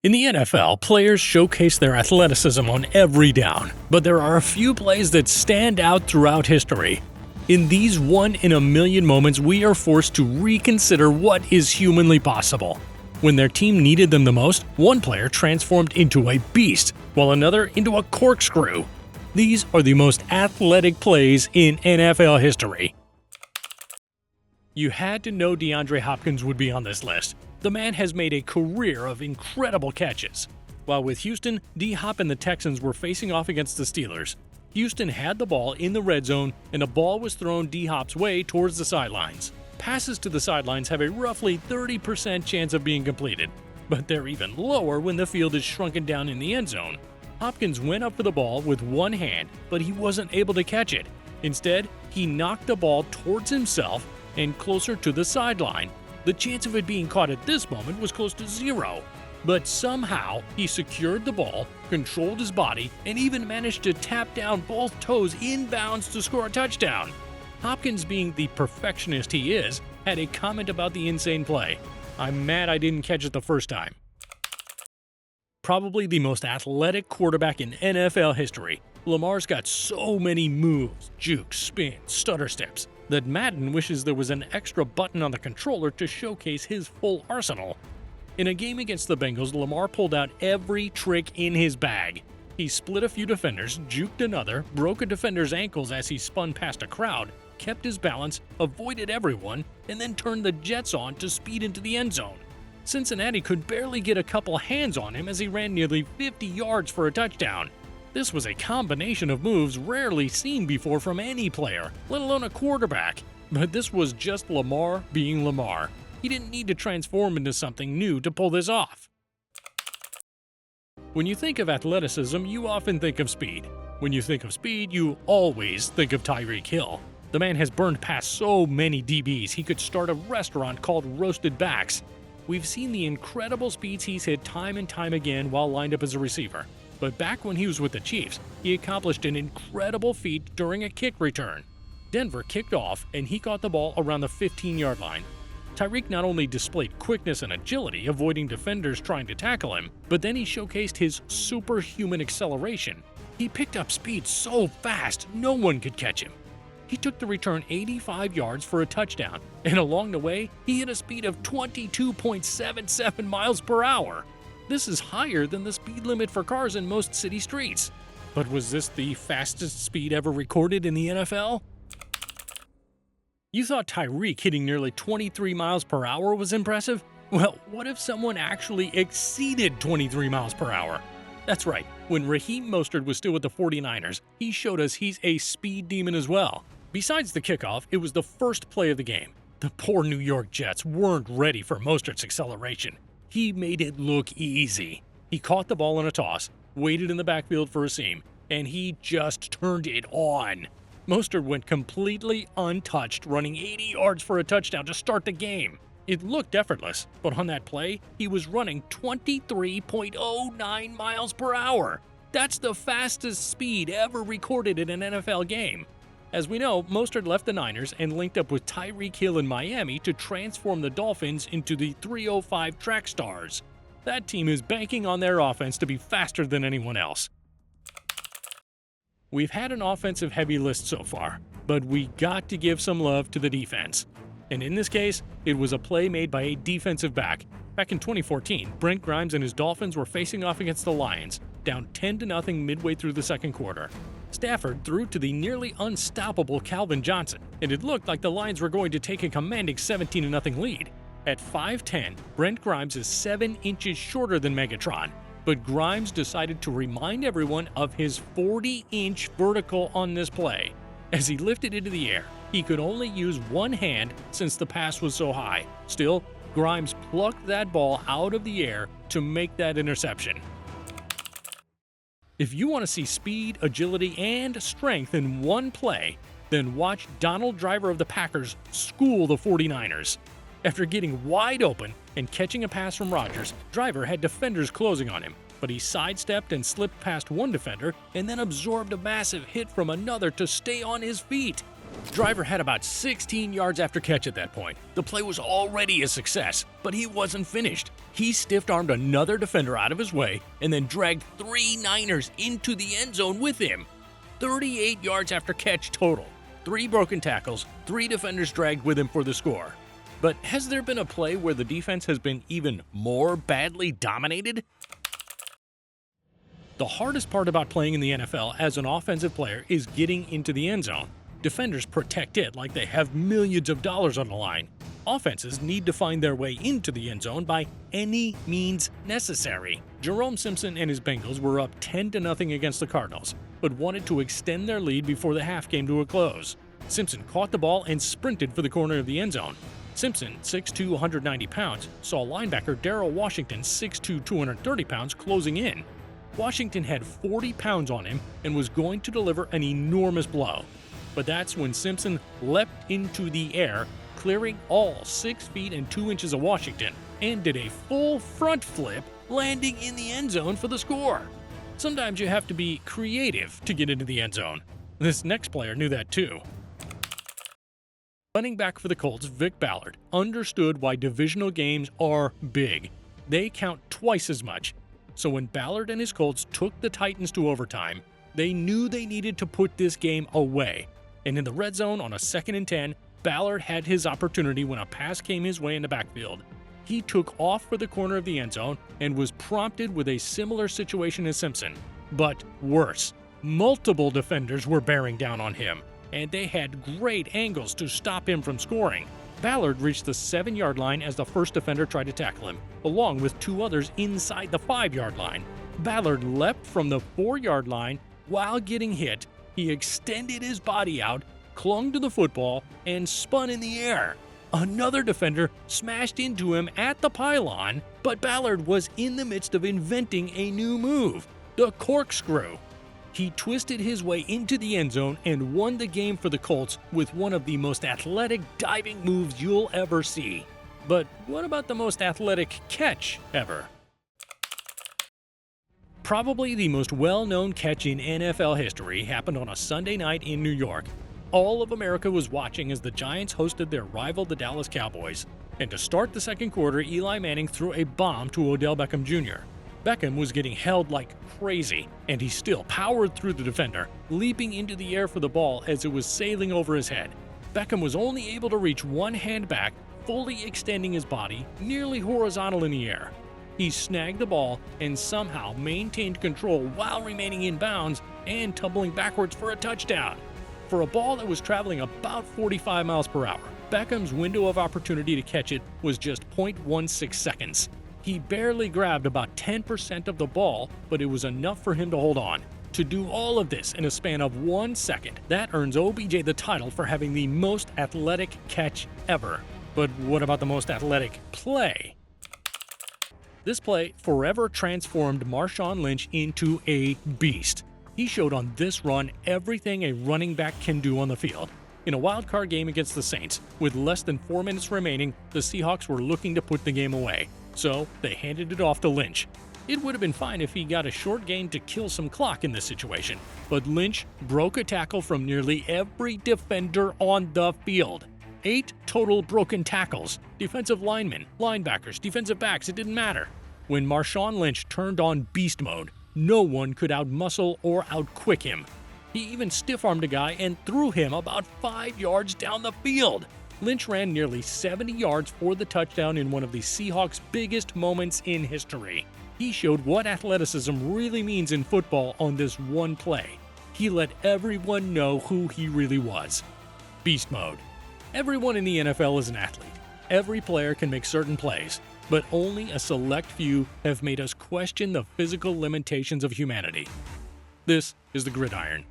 In the NFL, players showcase their athleticism on every down, but there are a few plays that stand out throughout history. In these one-in-a-million moments, we are forced to reconsider what is humanly possible. When their team needed them the most, one player transformed into a beast, while another into a corkscrew. These are the most athletic plays in NFL history. You had to know DeAndre Hopkins would be on this list. The man has made a career of incredible catches. While with Houston, D-Hop and the Texans were facing off against the Steelers. Houston had the ball in the red zone, and a ball was thrown D-Hop's way towards the sidelines. Passes to the sidelines have a roughly 30% chance of being completed, but they're even lower when the field is shrunken down in the end zone. Hopkins went up for the ball with one hand, but he wasn't able to catch it. Instead, he knocked the ball towards himself and closer to the sideline. The chance of it being caught at this moment was close to zero. But somehow, he secured the ball, controlled his body, and even managed to tap down both toes inbounds to score a touchdown. Hopkins, being the perfectionist he is, had a comment about the insane play. "I'm mad I didn't catch it the first time." Probably the most athletic quarterback in NFL history, Lamar's got so many moves, jukes, spins, stutter steps, that Madden wishes there was an extra button on the controller to showcase his full arsenal. In a game against the Bengals, Lamar pulled out every trick in his bag. He split a few defenders, juked another, broke a defender's ankles as he spun past a crowd, kept his balance, avoided everyone, and then turned the Jets on to speed into the end zone. Cincinnati could barely get a couple hands on him as he ran nearly 50 yards for a touchdown. This was a combination of moves rarely seen before from any player, let alone a quarterback. But this was just Lamar being Lamar. He didn't need to transform into something new to pull this off. When you think of athleticism, you often think of speed. When you think of speed, you always think of Tyreek Hill. The man has burned past so many DBs, he could start a restaurant called Roasted Backs. We've seen the incredible speeds he's hit time and time again while lined up as a receiver. But back when he was with the Chiefs, he accomplished an incredible feat during a kick return. Denver kicked off, and he caught the ball around the 15-yard line. Tyreek not only displayed quickness and agility, avoiding defenders trying to tackle him, but then he showcased his superhuman acceleration. He picked up speed so fast, no one could catch him. He took the return 85 yards for a touchdown, and along the way, he hit a speed of 22.77 miles per hour. This is higher than the speed limit for cars in most city streets. But was this the fastest speed ever recorded in the NFL? You thought Tyreek hitting nearly 23 miles per hour was impressive? Well, what if someone actually exceeded 23 miles per hour? That's right, when Raheem Mostert was still with the 49ers, he showed us he's a speed demon as well. Besides the kickoff, it was the first play of the game. The poor New York Jets weren't ready for Mostert's acceleration. He made it look easy. He caught the ball in a toss, waited in the backfield for a seam, and he just turned it on. Mostert went completely untouched, running 80 yards for a touchdown to start the game. It looked effortless, but on that play, he was running 23.09 miles per hour. That's the fastest speed ever recorded in an NFL game. As we know, Mostert left the Niners and linked up with Tyreek Hill in Miami to transform the Dolphins into the 305 Track Stars. That team is banking on their offense to be faster than anyone else. We've had an offensive-heavy list so far, but we got to give some love to the defense. And in this case, it was a play made by a defensive back. Back in 2014, Brent Grimes and his Dolphins were facing off against the Lions, down 10-0 midway through the second quarter. Stafford threw to the nearly unstoppable Calvin Johnson, and it looked like the Lions were going to take a commanding 17-0 lead. At 5'10", Brent Grimes is 7 inches shorter than Megatron, but Grimes decided to remind everyone of his 40-inch vertical on this play. As he lifted into the air, he could only use one hand since the pass was so high. Still, Grimes plucked that ball out of the air to make that interception. If you want to see speed, agility, and strength in one play, then watch Donald Driver of the Packers school the 49ers. After getting wide open and catching a pass from Rodgers, Driver had defenders closing on him, but he sidestepped and slipped past one defender and then absorbed a massive hit from another to stay on his feet. Driver had about 16 yards after catch at that point. The play was already a success, but he wasn't finished. He stiff-armed another defender out of his way and then dragged 3 Niners into the end zone with him. 38 yards after catch total, 3 broken tackles, 3 defenders dragged with him for the score. But has there been a play where the defense has been even more badly dominated? The hardest part about playing in the NFL as an offensive player is getting into the end zone. Defenders protect it like they have millions of dollars on the line. Offenses need to find their way into the end zone by any means necessary. Jerome Simpson and his Bengals were up 10-0 against the Cardinals, but wanted to extend their lead before the half came to a close. Simpson caught the ball and sprinted for the corner of the end zone. Simpson, 6'2", 190 pounds, saw linebacker Darrell Washington, 6'2", 230 pounds, closing in. Washington had 40 pounds on him and was going to deliver an enormous blow. But that's when Simpson leapt into the air, clearing all 6 feet and 2 inches of Washington, and did a full front flip, landing in the end zone for the score. Sometimes you have to be creative to get into the end zone. This next player knew that too. Running back for the Colts, Vic Ballard, understood why divisional games are big. They count twice as much. So when Ballard and his Colts took the Titans to overtime, they knew they needed to put this game away. And in the red zone on a 2nd and 10, Ballard had his opportunity when a pass came his way in the backfield. He took off for the corner of the end zone and was prompted with a similar situation as Simpson. But worse, multiple defenders were bearing down on him, and they had great angles to stop him from scoring. Ballard reached the 7-yard line as the first defender tried to tackle him, along with 2 others inside the 5-yard line. Ballard leapt from the 4-yard line. While getting hit, he extended his body out, clung to the football, and spun in the air. Another defender smashed into him at the pylon, but Ballard was in the midst of inventing a new move, the corkscrew. He twisted his way into the end zone and won the game for the Colts with one of the most athletic diving moves you'll ever see. But what about the most athletic catch ever? Probably the most well-known catch in NFL history happened on a Sunday night in New York. All of America was watching as the Giants hosted their rival, the Dallas Cowboys. And to start the second quarter, Eli Manning threw a bomb to Odell Beckham Jr. Beckham was getting held like crazy, and he still powered through the defender, leaping into the air for the ball as it was sailing over his head. Beckham was only able to reach one hand back, fully extending his body nearly horizontal in the air. He snagged the ball and somehow maintained control while remaining in bounds and tumbling backwards for a touchdown. For a ball that was traveling about 45 miles per hour, Beckham's window of opportunity to catch it was just 0.16 seconds. He barely grabbed about 10% of the ball, but it was enough for him to hold on. To do all of this in a span of 1 second, that earns OBJ the title for having the most athletic catch ever. But what about the most athletic play? This play forever transformed Marshawn Lynch into a beast. He showed on this run everything a running back can do on the field. In a wild-card game against the Saints, with less than 4 minutes remaining, the Seahawks were looking to put the game away. So they handed it off to Lynch. It would have been fine if he got a short gain to kill some clock in this situation, but Lynch broke a tackle from nearly every defender on the field. 8 total broken tackles. Defensive linemen, linebackers, defensive backs, it didn't matter. When Marshawn Lynch turned on beast mode, no one could outmuscle or outquick him. He even stiff-armed a guy and threw him about 5 yards down the field. Lynch ran nearly 70 yards for the touchdown in one of the Seahawks' biggest moments in history. He showed what athleticism really means in football on this one play. He let everyone know who he really was. Beast mode. Everyone in the NFL is an athlete. Every player can make certain plays, but only a select few have made us question the physical limitations of humanity. This is the Gridiron.